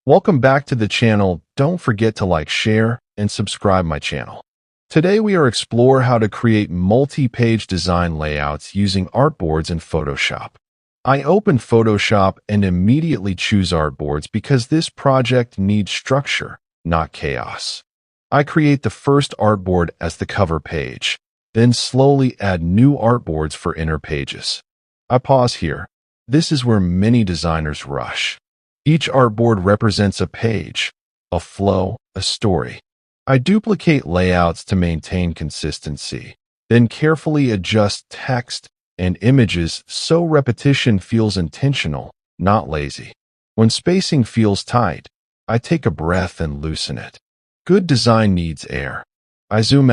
Welcome back to the channel. Don't forget to like, share, and subscribe my channel. Today we are explore how to create multi-page design layouts using artboards in Photoshop. I open Photoshop and immediately choose artboards because this project needs structure, not chaos. I create the first artboard as the cover page, then slowly add new artboards for inner pages. I pause here. This is where many designers rush. Each artboard represents a page, a flow, a story. I duplicate layouts to maintain consistency, then carefully adjust text and images so repetition feels intentional, not lazy. When spacing feels tight, I take a breath and loosen it. Good design needs air. I zoom out.